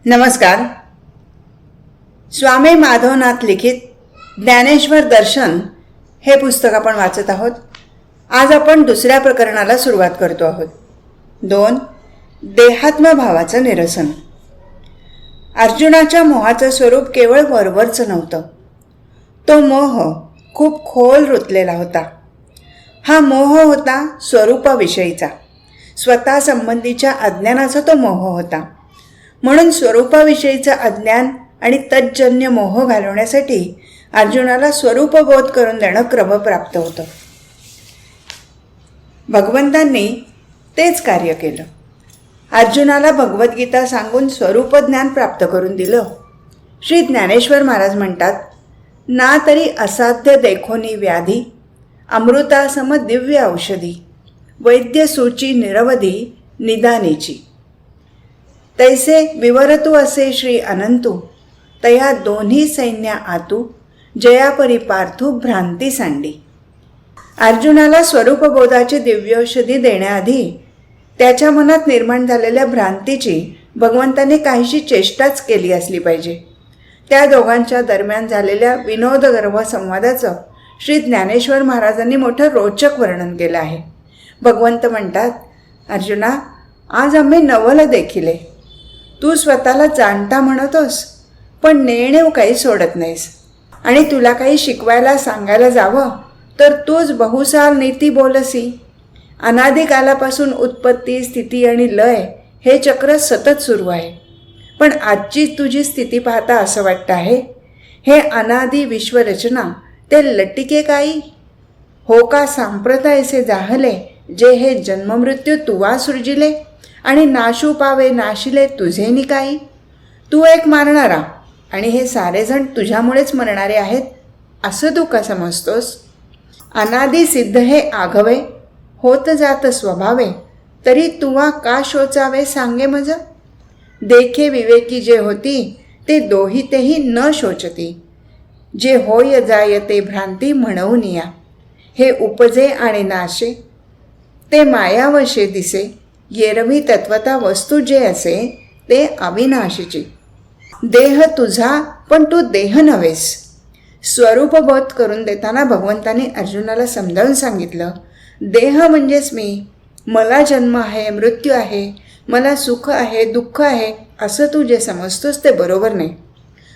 नमस्कार. स्वामी माधवनाथ लिखित ज्ञानेश्वर दर्शन हे पुस्तक आपण वाचत आहोत. आज आपण दुसऱ्या प्रकरणाला सुरुवात करतो आहोत. 2. देहात्मभावाचं निरसन. अर्जुनाच्या मोहाचं स्वरूप केवळ वरवरचं नव्हतं. तो मोह खूप खोल रुतलेला होता. हा मोह होता स्वरूपाविषयीचा, स्वतः संबंधीच्या अज्ञानाचा तो मोह होता. म्हणून स्वरूपाविषयीचं अज्ञान आणि तज्जन्य मोह घालवण्यासाठी अर्जुनाला स्वरूपबोध करून देणं क्रमप्राप्त होतं. भगवंतांनी तेच कार्य केलं. अर्जुनाला भगवद्गीता सांगून स्वरूपज्ञान प्राप्त करून दिलं. श्री ज्ञानेश्वर महाराज म्हणतात, ना तरी असाध्य देखोनी व्याधी, अमृतासम दिव्य औषधी, वैद्य सूची निरवधी निदानीची. तैसे विवरतू असे श्री अनंतू, तया दोन्ही सैन्या आतू, जयापरी पार्थू भ्रांती सांडी. अर्जुनाला स्वरूपबोधाची दिव्यौषधी देण्याआधी त्याच्या मनात निर्माण झालेल्या भ्रांतीची भगवंतांनी काहीशी चेष्टाच केली असली पाहिजे. त्या दोघांच्या दरम्यान झालेल्या विनोदगर्भ संवादाचं श्री ज्ञानेश्वर महाराजांनी मोठं रोचक वर्णन केलं आहे. भगवंत म्हणतात, अर्जुना, आज आम्ही नवल देखिले. तू स्वतःला जाणता म्हणतोस, पण नेणेव काही सोडत नाहीस. आणि तुला काही शिकवायला सांगायला जावं तर तूच बहुसार नीती बोलसी. अनादिकालापासून उत्पत्ती, स्थिती आणि लय हे चक्र सतत सुरू आहे. पण आजची तुझी स्थिती पाहता असं वाटतं आहे, हे अनादी विश्वरचना ते लटिके काही? हो का सांप्रतायसे जाहले, जे हे जन्ममृत्यू तुवा सृजिले, आणि नाशू पावे नाशिले तुझे निकाई. तू एक मारणारा आणि हे सारेजण तुझ्यामुळेच मरणारे आहेत असं तू का समजतोस? अनादी सिद्ध हे आघवे, होत जात स्वभावे, तरी तुवा का शोचावे सांगे मज. देखे विवेकी जे होती, ते दोहितेही न शोचती. जे होय जायते भ्रांती म्हणून या, हे उपजे आणि नाशे, ते मायावशे दिसे. येरवी तत्वता वस्तू जे असे, ते अविनाशीची. देह तुझा, पण तू देह नव्हेस. स्वरूपबोध करून देताना भगवंतांनी अर्जुनाला समजावून सांगितलं, देह म्हणजेच मी. मला जन्म आहे, मृत्यू आहे, मला सुख आहे, दुःख आहे असं तू जे समजतोस ते बरोबर नाही.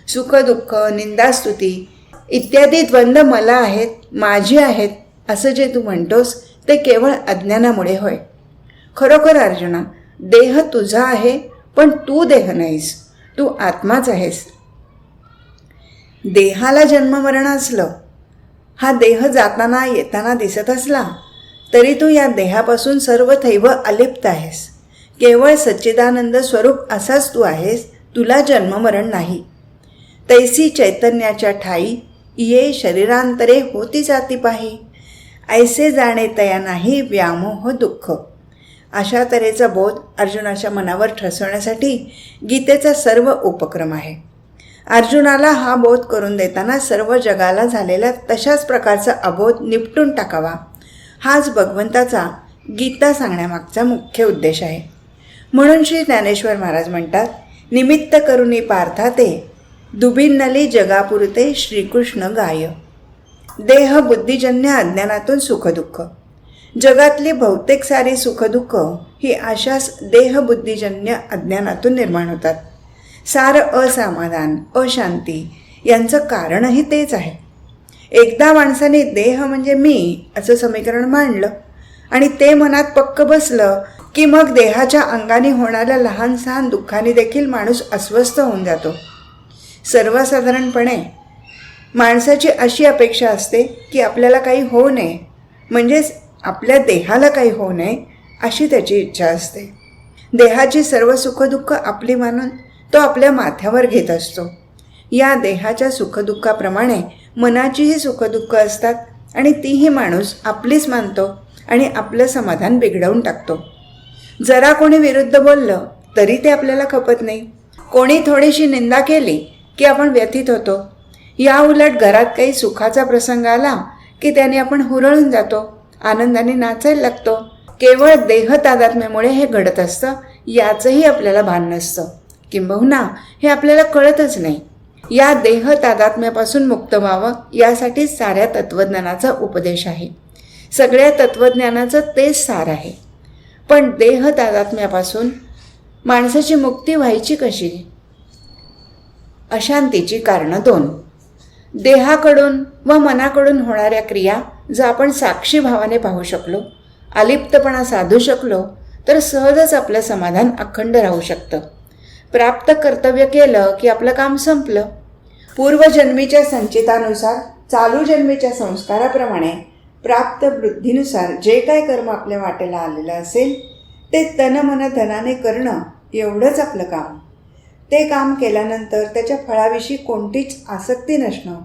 सुख, दुःख, निंदास्तुती इत्यादी द्वंद्व मला आहेत, माझी आहेत असं जे तू म्हणतोस ते केवळ अज्ञानामुळे होय. खरोखर अर्जुना, देह तुझा आहे, पण तू देह नाहीस, तू आत्माच आहेस. देहाला जन्ममरण असलं, हा देह जाताना येताना दिसत असला, तरी तू या देहापासून सर्वथैव अलिप्त आहेस. केवळ सच्चिदानंद स्वरूप असाच तू आहेस, तुला जन्ममरण नाही. तैसी चैतन्याच्या ठाई, ये शरीरांतरे होती जाती पाही, ऐसे जाणे तया नाही व्यामोह दुःख. अशा तऱ्हेचा बोध अर्जुनाच्या मनावर ठसवण्यासाठी गीतेचा सर्व उपक्रम आहे. अर्जुनाला हा बोध करून देताना सर्व जगाला झालेला तशाच प्रकारचा अबोध निपटून टाकावा, हाच भगवंताचा गीता सांगण्यामागचा मुख्य उद्देश आहे. म्हणून श्री ज्ञानेश्वर महाराज म्हणतात, निमित्त करुणी पार्था ते, दुभिन्नली जगापुरते श्रीकृष्ण गाय. देह बुद्धिजन्य अज्ञानातून सुखदुःख. जगातली बहुतेक सारी सुखदुःख ही अशाच देहबुद्धिजन्य अज्ञानातून निर्माण होतात. सार असमाधान, अशांती यांचं कारणही तेच आहे. एकदा माणसाने देह म्हणजे मी असं समीकरण मांडलं आणि ते मनात पक्क बसलं की मग देहाच्या अंगाने होणाऱ्या लहान सहान दुःखाने देखील माणूस अस्वस्थ होऊन जातो. सर्वसाधारणपणे माणसाची अशी अपेक्षा असते की आपल्याला काही होऊ नये, म्हणजेच आपल्या देहाला काही होऊ नये अशी त्याची इच्छा असते. देहाची सर्व सुखदुःख आपली मानून तो आपल्या माथ्यावर घेत असतो. या देहाच्या सुखदुःखाप्रमाणे मनाचीही सुखदुःख असतात आणि तीही माणूस आपलीच मानतो आणि आपलं समाधान बिघडवून टाकतो. जरा कोणी विरुद्ध बोललं तरी ते आपल्याला खपत नाही. कोणी थोडीशी निंदा केली की आपण व्यथित होतो. या उलट घरात काही सुखाचा प्रसंग आला की त्याने आपण हुरळून जातो, आनंदाने नाचायला लागतो. केवळ देह तादात्म्यामुळे हे घडत असतं, याचंही आपल्याला भान नसतं. किंबहुना हे आपल्याला कळतच नाही. या देह तादात्म्यापासून मुक्त व्हावं यासाठी साऱ्या तत्त्वज्ञानाचा उपदेश आहे. सगळ्या तत्त्वज्ञानाचं तेच सार आहे. पण देह तादात्म्यापासून माणसाची मुक्ती व्हायची कशी? अशांतीची कारणं 2. देहाकडून व मनाकडून होणाऱ्या क्रिया जर आपण साक्षी भावाने पाहू शकलो, अलिप्तपणा साधू शकलो, तर सहजच आपलं समाधान अखंड राहू शकतं. प्राप्त कर्तव्य केलं की आपलं काम संपलं. पूर्वजन्मीच्या संचितानुसार चालू जन्मीच्या संस्काराप्रमाणे प्राप्त वृद्धीनुसार जे काय कर्म आपल्या वाटेला आलेलं असेल ते तन मन धनाने करणं एवढंच आपलं काम. ते काम केल्यानंतर त्याच्या फळाविषयी कोणतीच आसक्ती नसणं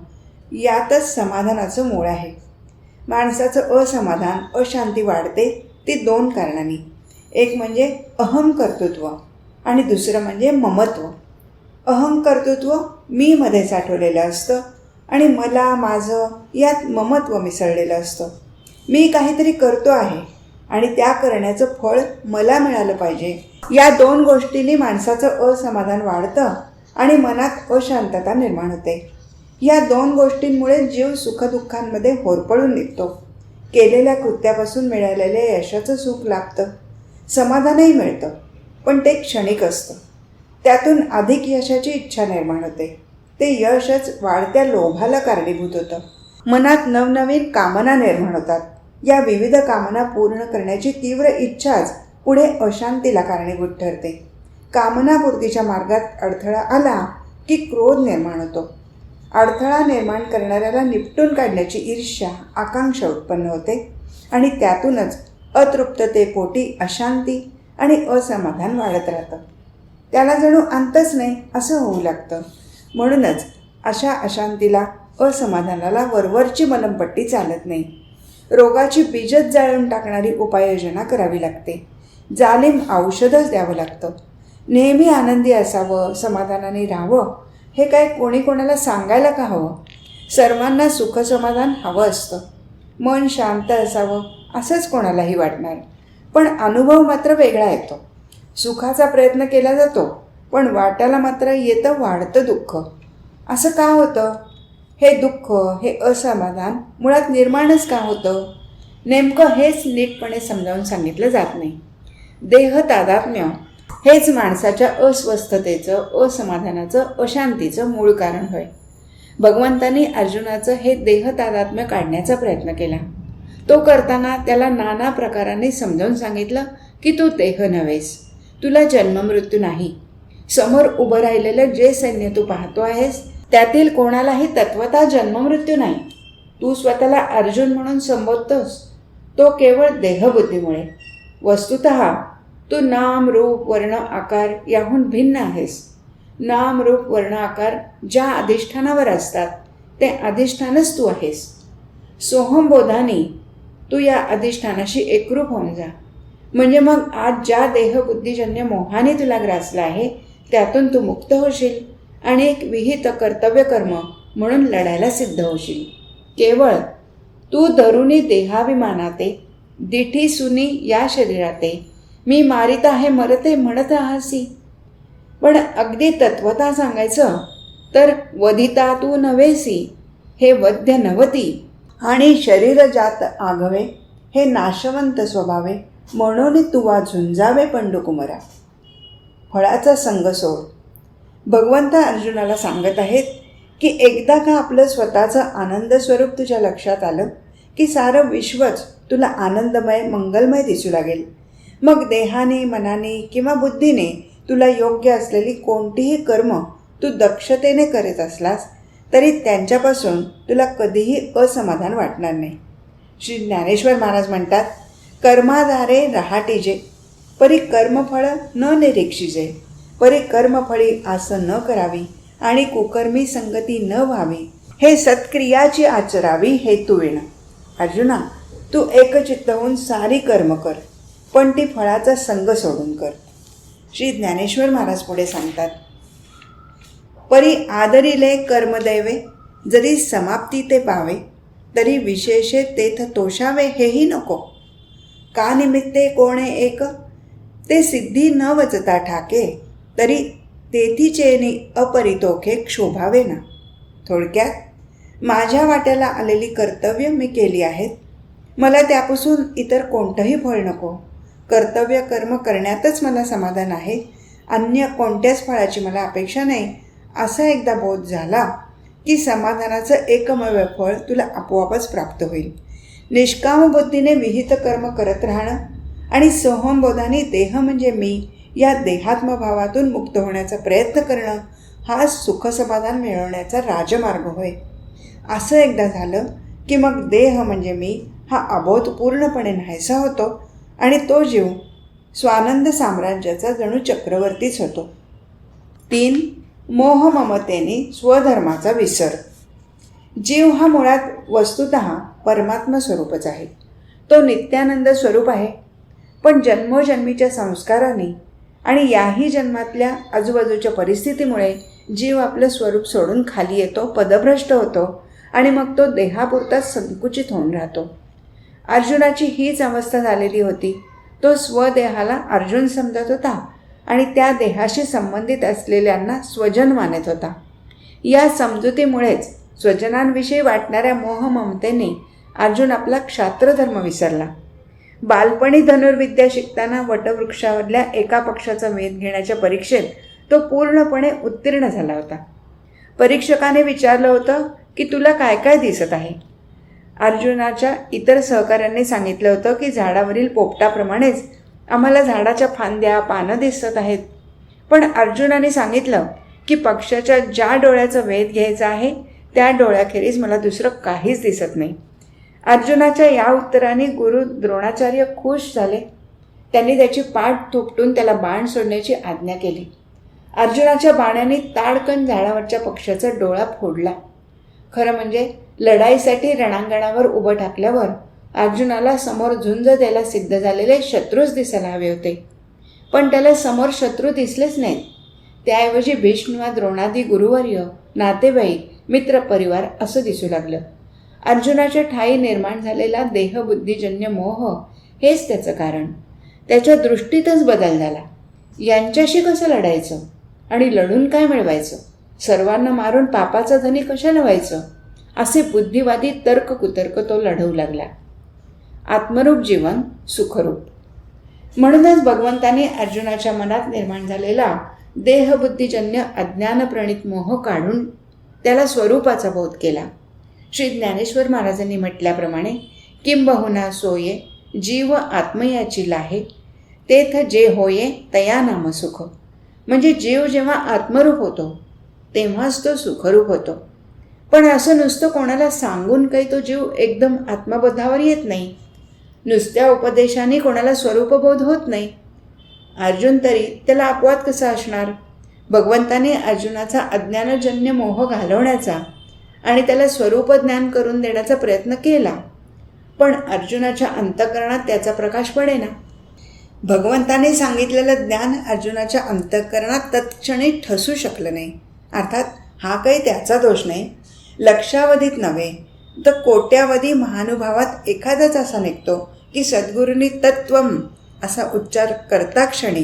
यातच समाधानाचं मूळ आहे. माणसाचं असमाधान, अशांती वाढते ती 2 कारणांनी. एक म्हणजे अहंकर्तृत्व आणि दुसरं म्हणजे ममत्व. अहंकर्तृत्व मी मध्ये साठवलेलं असतं आणि मला, माझं यात ममत्व मिसळलेलं असतं. मी काहीतरी करतो आहे आणि त्या करण्याचं फळ मला मिळालं पाहिजे. या 2 गोष्टींनी माणसाचं असमाधान वाढतं आणि मनात अशांतता निर्माण होते. या 2 गोष्टींमुळे जीव सुखदुःखांमध्ये होरपळून निघतो. केलेल्या कृत्यापासून मिळालेल्या यशाचं सुख लाभतं, समाधानही मिळतं, पण ते क्षणिक असतं. त्यातून अधिक यशाची इच्छा निर्माण होते. ते यशच वाढत्या लोभाला कारणीभूत होतं. मनात नवनवीन कामना निर्माण होतात. या विविध कामना पूर्ण करण्याची तीव्र इच्छाच पुढे अशांतीला कारणीभूत ठरते. कामनापूर्तीच्या मार्गात अडथळा आला की क्रोध निर्माण होतो. अडथळा निर्माण करणाऱ्याला निपटून काढण्याची ईर्ष्या, आकांक्षा उत्पन्न होते आणि त्यातूनच अतृप्ततेपोटी अशांती आणि असमाधान वाढत राहतं. त्याला जणू अंतच नाही असं होऊ लागतं. म्हणूनच अशा अशांतीला, असमाधानाला वरवरची मलमपट्टी चालत नाही. रोगाची बीजच जाळून टाकणारी उपाययोजना करावी लागते. जालिम औषधच द्यावं लागतं. नेहमी आनंदी असावं, समाधानाने राहावं हे काय कोणी कोणाला सांगायला का हवं? सर्वांना सुखसमाधान हवं असतं. मन शांत असावं असंच कोणालाही वाटणार. पण अनुभव मात्र वेगळा येतो. सुखाचा प्रयत्न केला जातो, पण वाट्याला मात्र येतं वाढतं दुःख. असं का होतं? हे दुःख, हे असमाधान मुळात निर्माणच का होतं? नेमकं हेच नीटपणे समजावून सांगितलं जात नाही. देह तादात्म्य हेच माणसाच्या अस्वस्थतेचं, असमाधानाचं, अशांतीचं मूळ कारण होय. भगवंतांनी अर्जुनाचं हे देह तादात्म्य काढण्याचा प्रयत्न केला. तो करताना त्याला नाना प्रकारांनी समजावून सांगितलं की तू देह नव्हेस, तुला जन्ममृत्यू नाही. समोर उभं राहिलेलं जे सैन्य तू पाहतो आहेस त्यातील कोणालाही तत्वतः जन्ममृत्यू नाही. तू स्वतःला अर्जुन म्हणून संबोधतोस तो केवळ देहबुद्धीमुळे. वस्तुतः तू नाम, रूप, वर्ण, आकार याहून भिन्न आहेस. नाम, रूप, वर्ण, आकार ज्या अधिष्ठानावर असतात ते अधिष्ठानच तू आहेस. सोहमबोधाने तू या अधिष्ठानाशी एकरूप होऊन जा. म्हणजे मग आज ज्या देहबुद्धीजन्य मोहाने तुला ग्रासला आहे त्यातून तू मुक्त होशील आणि एक विहित कर्तव्य कर्म म्हणून लढायला सिद्ध होशील. केवळ तू धरुनी देहाभिमानाते, दिठी सुनी या शरीराते, मी मारिता हे मरते म्हणत आहासी. पण अगदी तत्वता सांगायचं तर वधिता तू नव्हेसी, हे वध्य नवती, आणि शरीर जात आघवे, हे नाशवंत स्वभावे, म्हणून तुवा झुंजावे पंडुकुमरा. फळाचा संग सोड. भगवंत अर्जुनाला सांगत आहेत की एकदा का आपलं स्वतःचं आनंद स्वरूप तुझ्या लक्षात आलं की सारं विश्वच तुला आनंदमय, मंगलमय दिसू लागेल. मग देहाने, मनाने किंवा बुद्धीने तुला योग्य असलेली कोणतीही कर्म तू दक्षतेने करीत असलास तरी त्यांच्यापासून तुला कधीही असमाधान वाटणार नाही. श्री ज्ञानेश्वर महाराज म्हणतात, कर्माधारे रहाटीजे, परी कर्मफळ न निरीक्षिजे, परी कर्मफळी आसं न करावी आणि कुकर्मी संगती न व्हावी, हे सत्क्रियाची आचरावी हेतुविण. अर्जुना, तू एकचित्त होऊन सारी कर्म कर, पण ती फळाचा संग सोडून कर. श्री ज्ञानेश्वर महाराज पुढे सांगतात, परी आदरिले कर्मदैवे, जरी समाप्ती ते पावे, तरी विशेषे तेथ तोषावे हेही नको. का निमित्ते कोणे एक, ते सिद्धी न वचता ठाके, तरी तेथी चेनी अपरितोखे क्षोभावे ना. थोडक्यात माझ्या वाट्याला आलेली कर्तव्य मी केली आहेत. मला त्यापासून इतर कोणतंही फळ नको. कर्तव्य कर्म करण्यातच मला समाधान आहे. अन्य कोणत्याच फळाची मला अपेक्षा नाही. असा एकदा बोध झाला की समाधानाचं एकमेव फळ तुला आपोआपच प्राप्त होईल. निष्काम बुद्धीने विहित कर्म करत राहणं आणि सोहमबोधाने देह म्हणजे मी या देहात्मभावातून मुक्त होण्याचा प्रयत्न करणं हा सुखसमाधान मिळवण्याचा राजमार्ग होय. असं एकदा झालं की मग देह म्हणजे मी हा अबोध पूर्णपणे नाहीसा होतो आणि तो जीव स्वानंद साम्राज्याचा जणू चक्रवर्तीच होतो. 3. मोहममतेने स्वधर्माचा विसर. जीव हा मुळात वस्तुतः परमात्मा स्वरूपच आहे. तो नित्यानंद स्वरूप आहे. पण जन्मोजन्मीच्या संस्काराने आणि याही जन्मातल्या आजूबाजूच्या परिस्थितीमुळे जीव आपलं स्वरूप सोडून खाली येतो, पदभ्रष्ट होतो आणि मग तो देहापुरताच संकुचित होऊन राहतो. अर्जुनाची हीच अवस्था झालेली होती. तो स्वदेहाला अर्जुन समजत होता आणि त्या देहाशी संबंधित असलेल्यांना स्वजन मानत होता. या समजुतीमुळेच स्वजनांविषयी वाटणाऱ्या मोहममतेने अर्जुन आपला क्षात्रधर्म विसरला. बालपणी धनुर्विद्या शिकताना वटवृक्षावरल्या एका पक्षाचा वेध घेण्याच्या परीक्षेत तो पूर्णपणे उत्तीर्ण झाला होता. परीक्षकाने विचारलं होतं की तुला काय काय दिसत आहे. अर्जुनाच्या इतर सहकाऱ्यांनी सांगितलं होतं की झाडावरील पोपटाप्रमाणेच आम्हाला झाडाच्या फांद्या पानं दिसत आहेत. पण अर्जुनाने सांगितलं की पक्षाच्या ज्या डोळ्याचा वेध घ्यायचा आहे त्या डोळ्याखेरीज मला दुसरं काहीच दिसत नाही. अर्जुनाच्या या उत्तराने गुरु द्रोणाचार्य खुश झाले. त्यांनी त्याची पाठ थोपटून त्याला बाण सोडण्याची आज्ञा केली. अर्जुनाच्या बाणाने ताडकन झाडावरच्या पक्षाचा डोळा फोडला. खरं म्हणजे लढाईसाठी रणांगणावर उभं टाकल्यावर अर्जुनाला समोर झुंज द्यायला सिद्ध झालेले शत्रूच दिसायला हवे होते. पण त्याला समोर शत्रू दिसलेच नाहीत. त्याऐवजी भीष्म वा द्रोणादी गुरुवर्य, नातेवाईक, मित्रपरिवार असं दिसू लागलं. अर्जुनाच्या ठायी निर्माण झालेला देहबुद्धीजन्य मोह हेच त्याचं कारण. त्याच्या दृष्टीतच बदल झाला. यांच्याशी कसं लढायचं आणि लढून काय मिळवायचं, सर्वांना मारून पापाचा धनी कशाला व्हायचं, असे बुद्धिवादी तर्क कुतर्क तो लढवू लागला. आत्मरूप जीवन सुखरूप. म्हणूनच भगवंताने अर्जुनाच्या मनात निर्माण झालेला देहबुद्धीजन्य अज्ञानप्रणित मोह काढून त्याला स्वरूपाचा बोध केला. श्री ज्ञानेश्वर महाराजांनी म्हटल्याप्रमाणे किंबहुना सोये जीव आत्मयाची लाहे तेथ जे होये तया नाम सुख. म्हणजे जीव जेव्हा आत्मरूप होतो तेव्हाच तो सुखरूप होतो. पण असं नुसतं कोणाला सांगून काही तो जीव एकदम आत्मबोधावर येत नाही. नुसत्या उपदेशाने कोणाला स्वरूपबोध होत नाही. अर्जुन तरी त्याला अपवाद कसा असणार. भगवंताने अर्जुनाचा अज्ञानजन्य मोह घालवण्याचा आणि त्याला स्वरूप ज्ञान करून देण्याचा प्रयत्न केला. पण अर्जुनाच्या अंतःकरणात त्याचा प्रकाश पडेना. भगवंताने सांगितलेलं ज्ञान अर्जुनाच्या अंतःकरणात तत्क्षणी ठसू शकलं नाही. अर्थात हा काही त्याचा दोष नाही. लक्षावधीत नव्हे तर कोट्यावधी महानुभावात एखादाच असा निघतो की सद्गुरूंनी तत्वम असा उच्चार करता क्षणी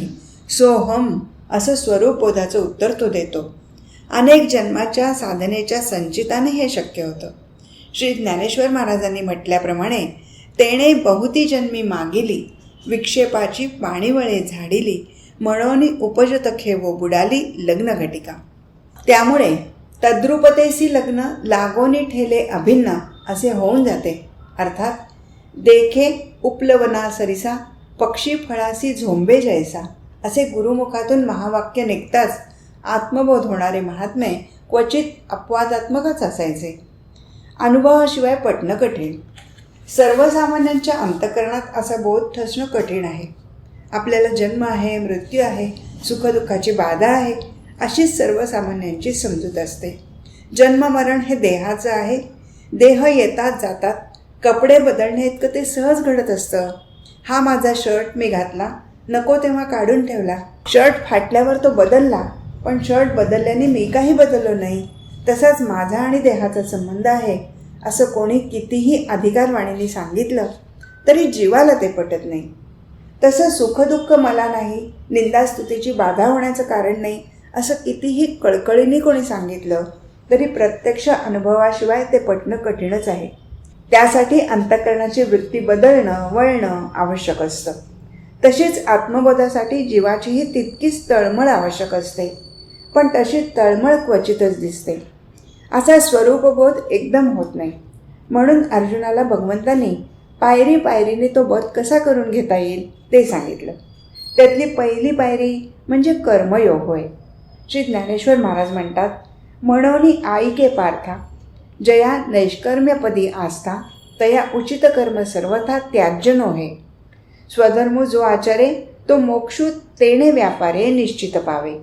सोहम असं स्वरूपबोधाचं उत्तर तो देतो. अनेक जन्माच्या साधनेच्या संचिताने हे शक्य होतं. श्री ज्ञानेश्वर महाराजांनी म्हटल्याप्रमाणे तेणे बहुती जन्मी मागिली विक्षेपाची पाणीवळे झाडिली म्हणून उपजत खेवो बुडाली लग्न घटिका. त्यामुळे तद्रुपतेसी लग्न लागोनी ठेले अभिन्न असे होऊन जाते. अर्थात देखे उपलवना सरिसा पक्षी फळासी झोंबे जैसा असे गुरुमुखातून महावाक्य निघताच आत्मबोध होणारे महात्मे क्वचित अपवादात्मकच असायचे. अनुभवाशिवाय पटणं कठीण. सर्वसामान्यांच्या अंतःकरणात असा बोध ठसणं कठीण आहे. आपल्याला जन्म आहे, मृत्यू आहे, सुखदुःखाची बाधा आहे अशीच सर्वसामान्यांची समजूत असते. जन्ममरण हे देहाचं आहे. देह येतात जातात. कपडे बदलणे इतकं ते सहज घडत असतं. हा माझा शर्ट मी घातला, नको तेव्हा काढून ठेवला. शर्ट फाटल्यावर तो बदलला, पण शर्ट बदलल्याने मी काही बदललो नाही. तसाच माझा आणि देहाचा संबंध आहे असं कोणी कितीही अधिकारवाणीने सांगितलं तरी जीवाला ते पटत नाही. तसं सुखदुःख मला नाही, निंदास्तुतीची बाधा होण्याचं कारण नाही असं कितीही कळकळीने कोणी सांगितलं तरी प्रत्यक्ष अनुभवाशिवाय ते पटणं कठीणच आहे. त्यासाठी अंतःकरणाची वृत्ती बदलणं वळणं आवश्यक असतं. तशीच आत्मबोधासाठी जीवाचीही तितकीच तळमळ आवश्यक असते, पण तशी तळमळ क्वचितच दिसते. असा स्वरूपबोध एकदम होत नाही. म्हणून अर्जुनाला भगवंतांनी पायरी पायरीने तो बोध कसा करून घेता येईल ते सांगितलं. त्यातली पहिली पायरी म्हणजे कर्मयोग होय. श्री ज्ञानेश्वर महाराज म्हणतात, म्हणोनी आईके पार्था जया नैष्कर्म्यपदी आस्था तया उचित कर्म सर्वथा त्याज्य नोहे. स्वधर्म जो आचारे तो मोक्षू तेणे व्यापारे निश्चित पावे.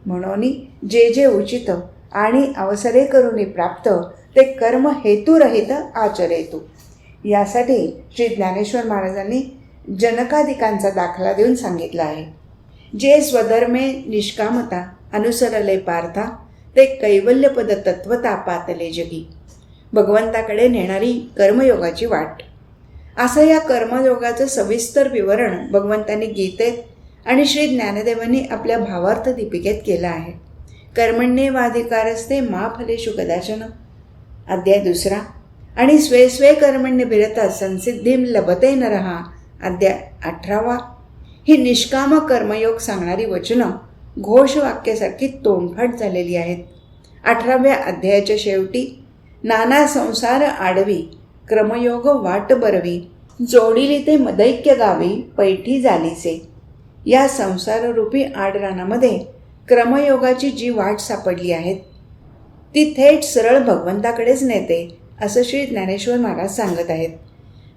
म्हणोनी जे जे उचित आणि अवसरे करुनी प्राप्त ते कर्म हेतुरहित आचरेतू. यासाठी श्री ज्ञानेश्वर महाराजांनी जनकादिकांचा दाखला देऊन सांगितला आहे. जे स्वधर्मे निष्कामता अनुसरले पार्था ते कैवल्यपद तत्वता पातले जगी. भगवंताकडे नेणारी कर्मयोगाची वाट. असं या कर्मयोगाचं सविस्तर विवरण भगवंतांनी गीतेत आणि श्री ज्ञानदेवांनी आपल्या भावार्थ दीपिकेत केलं आहे. कर्मण्येवाधिकारस्ते मा फलेषु कदाचन अध्याय 2 आणि स्वे स्वे कर्मण्य बिरता संसिद्धीम लभते नरहा अध्याय 18. ही निष्काम कर्मयोग सांगणारी वचनं घोषवाक्यासारखी तोंडफाट झालेली आहेत. 18व्या अध्यायाच्या शेवटी नाना संसार आडवी क्रमयोग वाट बरवी जोडिली ते मदैक्य गावी पैठी झालीसे. या संसाररूपी आडरानामध्ये क्रमयोगाची जी वाट सापडली आहे ती थेट सरळ भगवंताकडेच नेते असं श्री ज्ञानेश्वर महाराज सांगत आहेत.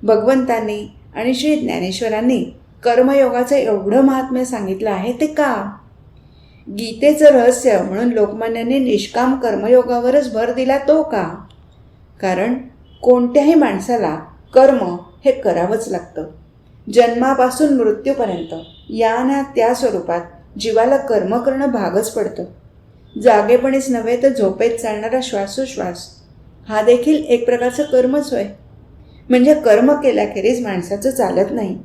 भगवंतांनी आणि श्री ज्ञानेश्वरांनी कर्मयोगाचं एवढं महात्म्य सांगितलं आहे ते का? गीतेचं रहस्य म्हणून लोकमान्यांनी निष्काम कर्मयोगावरच भर दिला तो का? कारण कोणत्याही माणसाला कर्म हे करावंच लागतं. जन्मापासून मृत्यूपर्यंत या ना त्या स्वरूपात जीवाला कर्म करणं भागच पडतं. जागेपणीच नव्हे तर झोपेत चालणारा श्वासोश्वास हा देखील एक प्रकारचं कर्मच होय. म्हणजे कर्म केल्याखेरीज माणसाचं चालत नाही.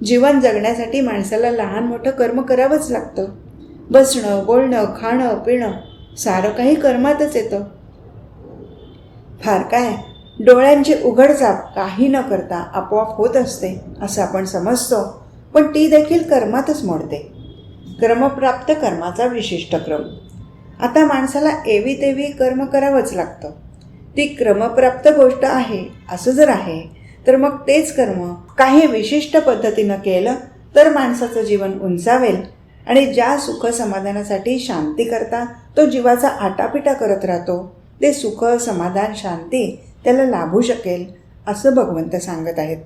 जीवन जगण्यासाठी माणसाला लहान मोठं कर्म करावंच लागतं. बसणं बोलणं खाणं पिणं सारं काही कर्मातच येतं. फार काय डोळ्यांची उघडझाप काही न करता आपोआप होत असते असं आपण समजतो, पण ती देखील कर्मातच मोडते. क्रमप्राप्त कर्माचा विशिष्ट क्रम. आता माणसाला एवी तेवी कर्म करावंच लागतं. ती क्रमप्राप्त गोष्ट आहे असं जर आहे तर मग तेच कर्म काही विशिष्ट पद्धतीनं केलं तर माणसाचं जीवन उंचावेल आणि ज्या सुख समाधानासाठी शांती करता तो जीवाचा आटापिटा करत राहतो ते सुख समाधान शांती त्याला लाभू शकेल असं भगवंत सांगत आहेत.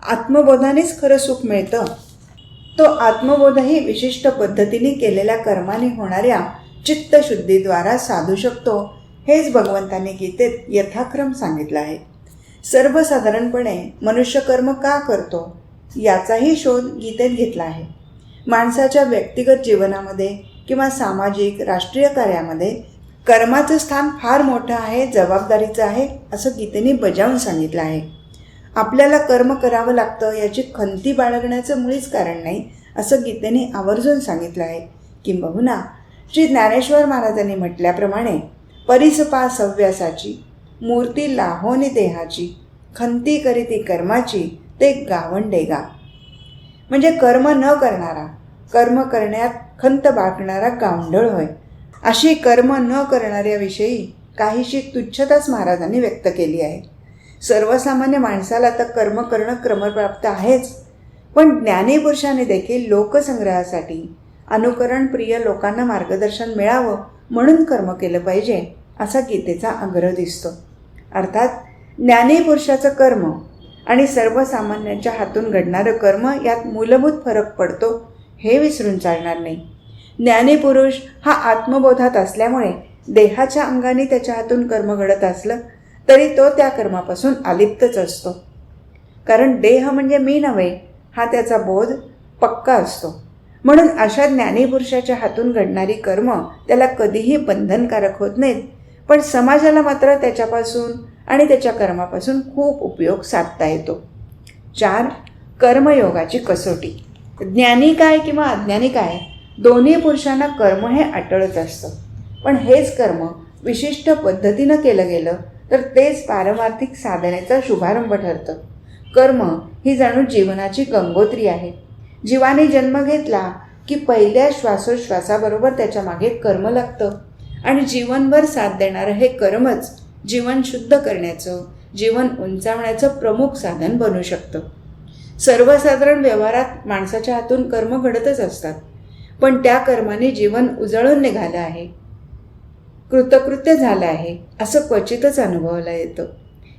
आत्मबोधानेच खरं सुख मिळतं. तो आत्मबोधही विशिष्ट पद्धतीने केलेल्या कर्माने होणाऱ्या चित्तशुद्धीद्वारा साधू शकतो हेच भगवंतांनी गीतेत यथाक्रम सांगितलं आहे. सर्वसाधारणपणे मनुष्य कर्म का करतो याचाही शोध गीतेत घेतला आहे. माणसाच्या व्यक्तिगत जीवनामध्ये किंवा सामाजिक राष्ट्रीय कार्यामध्ये कर्माचं स्थान फार मोठं आहे, जबाबदारीचं आहे असं गीतेने बजावून सांगितलं आहे. आपल्याला कर्म करावं लागतं याची खंती बाळगण्याचं मुळीच कारण नाही असं गीतेने आवर्जून सांगितलं आहे. किंबहुना श्री ज्ञानेश्वर महाराजांनी म्हटल्याप्रमाणे परिसपा सव्यासाची मूर्ती लाहोनी देहाची खंती करीती कर्माची ते गावंडेगा. म्हणजे कर्म न करणारा कर्म करण्यात खंत बाळगणारा गावंढळ होय. अशी कर्म न करणाऱ्याविषयी काहीशी तुच्छताच महाराजांनी व्यक्त केली आहे. सर्वसामान्य माणसाला तर कर्म करणं क्रमप्राप्त आहेच, पण ज्ञानी पुरुषाने देखील लोकसंग्रहासाठी अनुकरण प्रिय लोकांना मार्गदर्शन मिळावं म्हणून कर्म केलं पाहिजे असा गीतेचा आग्रह दिसतो. अर्थात ज्ञानी पुरुषाचं कर्म आणि सर्वसामान्यांच्या हातून घडणारं कर्म यात मूलभूत फरक पडतो हे विसरून चालणार नाही. ज्ञानीपुरुष हा आत्मबोधात असल्यामुळे देहाच्या अंगाने त्याच्या हातून कर्म घडत असलं तरी तो त्या कर्मापासून अलिप्तच असतो. कारण देह म्हणजे मी नव्हे हा त्याचा बोध पक्का असतो. म्हणून अशा ज्ञानीपुरुषाच्या हातून घडणारी कर्म त्याला कधीही बंधनकारक होत नाहीत, पण समाजाला मात्र त्याच्यापासून आणि त्याच्या कर्मापासून खूप उपयोग साधता येतो. 4. कर्मयोगाची कसोटी. ज्ञानी काय किंवा अज्ञानी काय दोन्ही पुरुषांना कर्म हे अटळच असतं, पण हेच कर्म विशिष्ट पद्धतीनं केलं गेलं तर तेच पारमार्थिक साधनेचा शुभारंभ ठरतं. कर्म ही जणू जीवनाची गंगोत्री आहे. जीवाने जन्म घेतला की पहिल्या श्वासोश्वासाबरोबर त्याच्या मागे कर्म लागतं आणि जीवनभर साथ देणारं हे कर्मच जीवन शुद्ध करण्याचं, जीवन उंचावण्याचं प्रमुख साधन बनू शकतं. सर्वसाधारण व्यवहारात माणसाच्या हातून कर्म घडतच असतात, पण त्या कर्माने जीवन उजळून निघालं आहे, कृतकृत्य झालं आहे असं क्वचितच अनुभवायला येतं.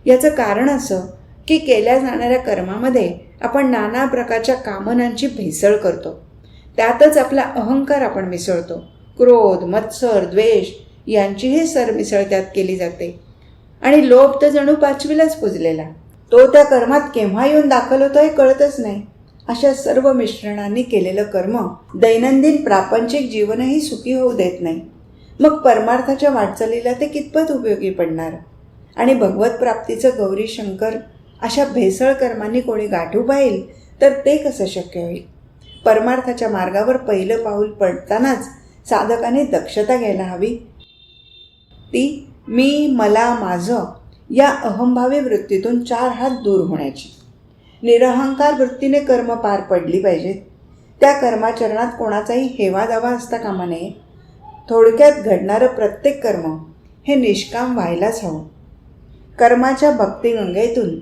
याचं कारण असं की केल्या जाणाऱ्या कर्मामध्ये आपण नाना प्रकारच्या कामनांची भेसळ करतो. त्यातच आपला अहंकार आपण मिसळतो. क्रोध, मत्सर, द्वेष यांचीही सरमिसळ त्यात केली जाते आणि लोभ तर जणू पाचवीलाच पुजलेला. तो त्या कर्मात केव्हा येऊन दाखल होतो हे कळतच नाही. अशा सर्व मिश्रणांनी केलेलं कर्म दैनंदिन प्रापंचिक जीवनही सुखी होऊ देत नाही. मग परमार्थाच्या वाटचालीला ते कितपत उपयोगी पडणार? आणि भगवत प्राप्तीचं गौरी शंकर अशा भेसळ कर्मांनी कोणी गाठू पाहिल तर ते कसं शक्य होईल? परमार्थाच्या मार्गावर पहिलं पाऊल पडतानाच साधकाने दक्षता घ्यायला हवी. ती मी, मला, माझं या अहंभावी वृत्तीतून 4 हात दूर होण्याची. निरहंकार वृत्तीने कर्म पार पडली पाहिजेत. त्या कर्माचरणात कोणाचाही हेवादावा असता कामा नये. थोडक्यात घडणारं प्रत्येक कर्म हे निष्काम व्हायलाच हवं. कर्माच्या भक्तिगंगेतून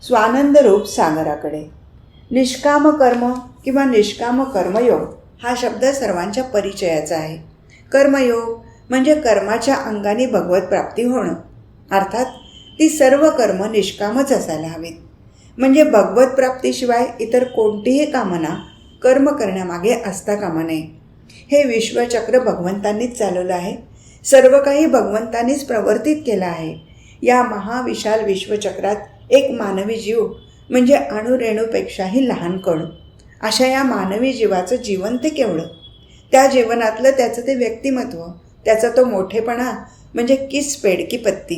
स्वानंद रूप सागराकडे. निष्काम कर्म किंवा निष्काम कर्मयोग हा शब्द सर्वांच्या परिचयाचा आहे. कर्मयोग म्हणजे कर्माच्या अंगाने भगवत प्राप्ती होणं. अर्थात ती सर्व कर्म निष्कामच असायला हवीत. म्हणजे भगवत प्राप्तीशिवाय इतर कोणतीही कामना कर्म करण्यामागे असता कामा नये. हे विश्वचक्र भगवंतांनीच चालवलं आहे. सर्व काही भगवंतांनीच प्रवर्तित केलं आहे. या महाविशाल विश्वचक्रात एक मानवी जीव म्हणजे अणुरेणूपेक्षाही लहान कण. अशा या मानवी जीवाचं जीवन ते केवढं, त्या जीवनातलं त्याचं ते व्यक्तिमत्व, त्याचा तो मोठेपणा म्हणजे किस पेडकी पत्ती,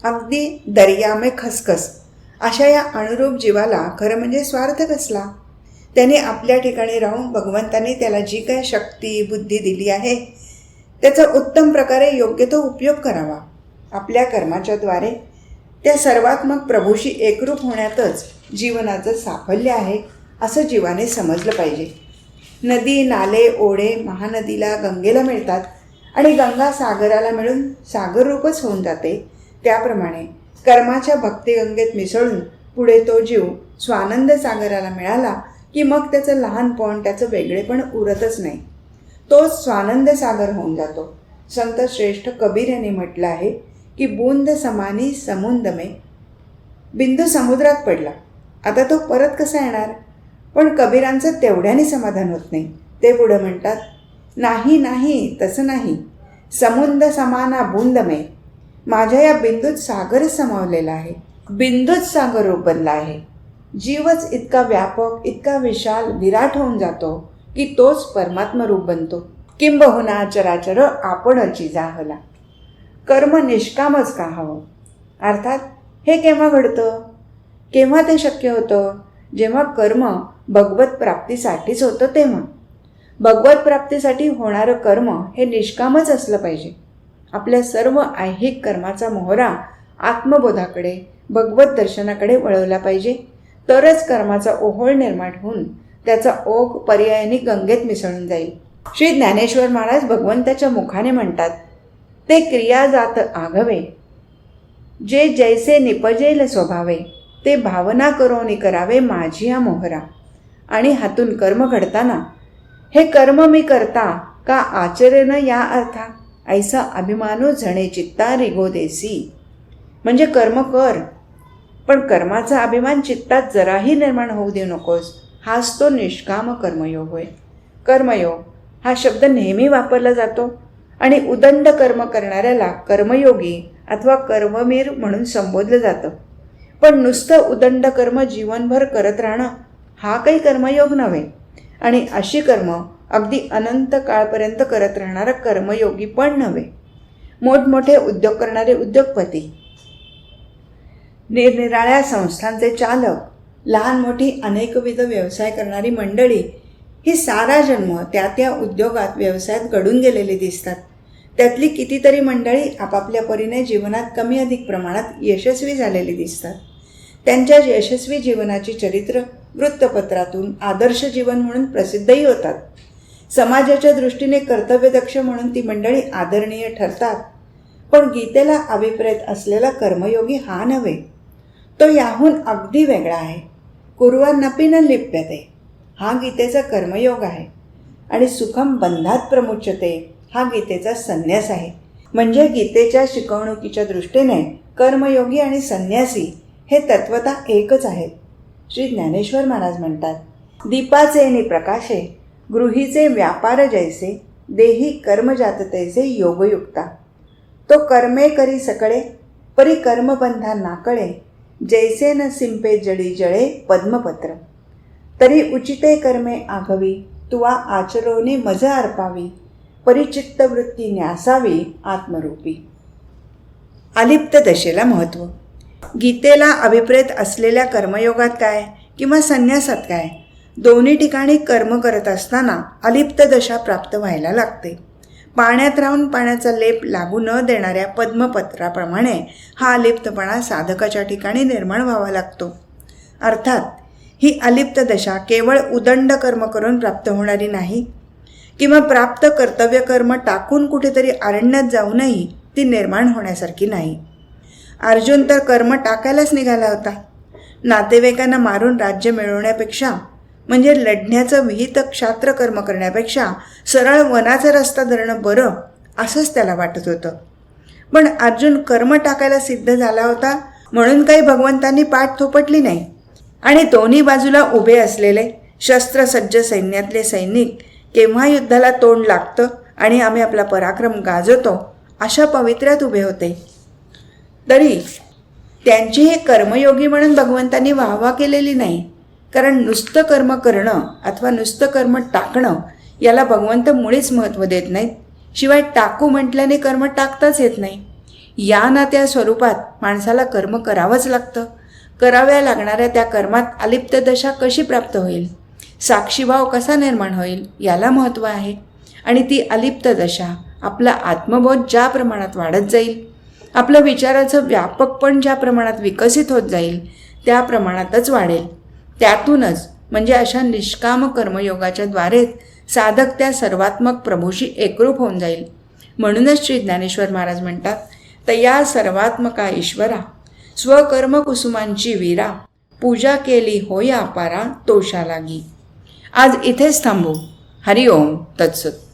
अगदी दर्या में खसखस. अशा या अनुरूप जीवाला खरं म्हणजे स्वार्थ कसला? त्याने आपल्या ठिकाणी राहून भगवंतांनी त्याला जी काय शक्ती बुद्धी दिली आहे त्याचा उत्तम प्रकारे योग्य तो उपयोग करावा. आपल्या कर्माच्या द्वारे त्या सर्वात्मक प्रभूशी एकरूप होण्यातच जीवनाचं साफल्य आहे असं जीवाने समजलं पाहिजे. नदी, नाले, ओढे महानदीला, गंगेला मिळतात आणि गंगा सागराला मिळून सागररूपच होऊन जाते. त्याप्रमाणे कर्माच्या भक्तिगंगेत मिसळून पुढे तो जीव स्वानंद सागराला मिळाला की मग त्याचं लहानपण, त्याचं वेगळेपण उरतच नाही. तो स्वानंद सागर होऊन जातो. संत श्रेष्ठ कबीर यांनी म्हटलं आहे की बूंद समानी समुंद में. बिंदू समुद्रात पडला, आता तो परत कसा येणार? पण कबीरांचं तेवढ्याने समाधान होत नाही. ते पुढं म्हणतात, नाही नाही तसं नाही, समुंद समाना बूंद में. माझ्या या बिंदूत सागरच समावलेला आहे, बिंदूच सागर रूप बनला आहे. जीवच इतका व्यापक, इतका विशाल, विराट होऊन जातो की तोच परमात्मा रूप बनतो. किंबहुना चराचर आपणची जाहला. कर्म निष्कामच का हवं? अर्थात हे केव्हा घडतं, केव्हा ते शक्य होतं? जेव्हा कर्म भगवत प्राप्तीसाठीच होतं तेव्हा. भगवत प्राप्तीसाठी होणारं कर्म हे निष्कामच असलं पाहिजे. आपल्या सर्व ऐहिक कर्माचा मोहरा आत्मबोधाकडे, भगवत दर्शनाकडे वळवला पाहिजे. तरच कर्माचा ओहोळ निर्माण होऊन त्याचा ओघ पर्यायाने गंगेत मिसळून जाईल. श्री ज्ञानेश्वर महाराज भगवंताच्या मुखाने म्हणतात, ते क्रिया जात आघवे, जे जैसे निपजेल स्वभावे, ते भावना करोनी करावे माझी हा मोहरा. आणि हातून कर्म घडताना हे कर्म मी करता का आचरेन या अर्था, ऐसा अभिमानो झणे चित्ता रिगो देसी. म्हणजे कर्म कर, पण कर्माचा अभिमान चित्तात जराही निर्माण होऊ देऊ नकोस. हाच तो निष्काम कर्मयोग होय. कर्मयोग हा शब्द नेहमी वापरला जातो आणि उदंड कर्म करणाऱ्याला कर्मयोगी अथवा कर्मवीर म्हणून संबोधलं जातं. पण नुसतं उदंड कर्म जीवनभर करत राहणं हा काही कर्मयोग नव्हे. आणि अशी कर्म अगदी अनंत काळपर्यंत करत राहणारा कर्मयोगी पण नव्हे. मोठमोठे उद्योग करणारे उद्योगपती, निरनिराळ्या संस्थांचे चालक, लहान मोठी अनेकविध व्यवसाय करणारी मंडळी ही सारा जन्म त्या त्या उद्योगात व्यवसायात घडून गेलेली दिसतात. त्यातली कितीतरी मंडळी आपापल्या परीने जीवनात कमी अधिक प्रमाणात यशस्वी झालेली दिसतात. त्यांच्या यशस्वी जीवनाची चरित्र वृत्तपत्रातून आदर्श जीवन म्हणून प्रसिद्धही होतात. समाजाच्या दृष्टीने कर्तव्यदक्ष म्हणून ती मंडळी आदरणीय ठरतात. पण गीतेला अभिप्रेत असलेला कर्मयोगी हा नव्हे, तो याहून अगदी वेगळा आहे. कुर्वन्नपि न लिप्यते हा गीतेचा कर्मयोग आहे आणि सुखम बंधात प्रमुच्यते हा गीतेचा संन्यास आहे. म्हणजे गीतेच्या शिकवणुकीच्या दृष्टीने कर्मयोगी आणि संन्यासी हे तत्वतः एकच आहेत. श्री ज्ञानेश्वर महाराज म्हणतात, दीपाचे नि प्रकाशे गृहीचे व्यापार जैसे देही कर्मजात तैसे योगयुक्ता. तो कर्मे करी सकळे परी कर्मबंधा नाकळे जैसे न सिंपे जडी जळे पद्मपत्र. तरी उचिते कर्मे आघवी तुवा आचरोनी मज अर्पावी परी चित्तवृत्ती न्यासावी आत्मरूपी. अलिप्त दशेला महत्त्व. गीतेला अभिप्रेत असलेल्या कर्मयोगात काय किंवा संन्यासात काय, दोन्ही ठिकाणी कर्म करत असताना अलिप्त दशा प्राप्त व्हायला लागते. पाण्यात राहून पाण्याचा लेप लागू न देणाऱ्या पद्मपत्राप्रमाणे हा अलिप्तपणा साधकाच्या ठिकाणी निर्माण व्हावा लागतो. अर्थात ही अलिप्त दशा केवळ उदंड कर्म करून प्राप्त होणारी नाही किंवा प्राप्त कर्तव्य कर्म टाकून कुठेतरी अरण्यात जाऊनही ती निर्माण होण्यासारखी नाही. अर्जुन तर कर्म टाकायलाच निघाला होता. नातेवाईकांना मारून राज्य मिळवण्यापेक्षा म्हणजे लढण्याचं विहित क्षात्र कर्म करण्यापेक्षा सरळ वनाचा रस्ता धरणं बरं असंच त्याला वाटत होतं. पण अर्जुन कर्म टाकायला सिद्ध झाला होता म्हणून काही भगवंतांनी पाठ थोपटली नाही. आणि दोन्ही बाजूला उभे असलेले शस्त्रसज्ज सैन्यातले सैनिक केव्हा युद्धाला तोंड लागतं आणि आम्ही आपला पराक्रम गाजवतो अशा पवित्र्यात उभे होते. तरी त्यांची हे कर्मयोगी म्हणून भगवंतांनी वाहवा केलेली नाही. कारण नुसतं कर्म करणं अथवा नुसतं कर्म टाकणं याला भगवंत मुळीच महत्त्व देत नाहीत. शिवाय टाकू म्हटल्याने कर्म टाकताच येत नाही. या ना त्या स्वरूपात माणसाला कर्म करावंच लागतं. कराव्या लागणाऱ्या त्या कर्मात अलिप्त दशा कशी प्राप्त होईल, साक्षीभाव कसा निर्माण होईल याला महत्त्व आहे. आणि ती अलिप्त दशा आपला आत्मबोध ज्या प्रमाणात वाढत जाईल, आपलं विचाराचं व्यापकपण ज्या प्रमाणात विकसित होत जाईल त्या प्रमाणातच वाढेल. त्यातूनच म्हणजे अशा निष्काम कर्मयोगाच्या द्वारेच साधक त्या सर्वात्मक प्रभूशी एकरूप होऊन जाईल. म्हणूनच श्री ज्ञानेश्वर महाराज म्हणतात, तया सर्वात्मका ईश्वरा स्वकर्म कुसुमांची वीरा पूजा केली होया अपारा तोषा लागी. आज इथेच थांबू. हरिओम तत्सत.